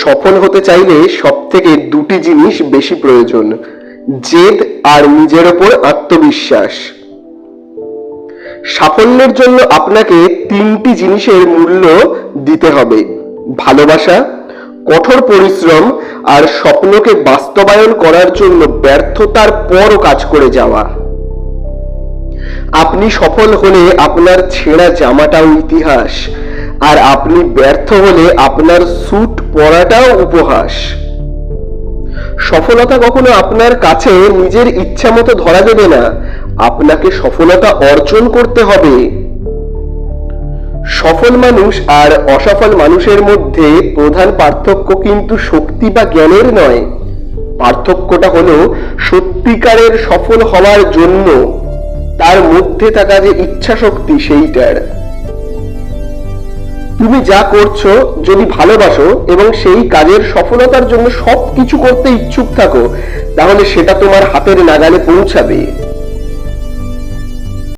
সফল হতে চাইলে সব থেকে দুটি জিনিস বেশি প্রয়োজন: জেদ আর নিজের ওপর আত্মবিশ্বাস। সাফল্যের জন্য আপনাকে তিনটি জিনিসের মূল্য দিতে হবে: ভালোবাসা, কঠোর পরিশ্রম আর স্বপ্নকে বাস্তবায়ন করার জন্য ব্যর্থতার পরও কাজ করে যাওয়া। আপনি সফল হলে আপনার ছেঁড়া জামাটাও ইতিহাস, আর আপনি ব্যর্থ হলে আপনার স্যুট পরাটাও উপহাস। সফলতা কখনো আপনার কাছে নিজের ইচ্ছা মতো ধরা দেবে না, আপনাকে সফলতা অর্জন করতে হবে। সফল মানুষ আর অসফল মানুষের মধ্যে প্রধান পার্থক্য কিন্তু শক্তি বা জ্ঞানের নয়, পার্থক্যটা হলো সত্যিকারের সফল হওয়ার জন্য তার মধ্যে থাকা যে ইচ্ছা শক্তি সেইটার। তুমি যা করছো যদি ভালোবাসো এবং সেই কাজের সফলতার জন্য সবকিছু করতে ইচ্ছুক থাকো, তাহলে সেটা তোমার হাতের নাগালে পৌঁছাবে।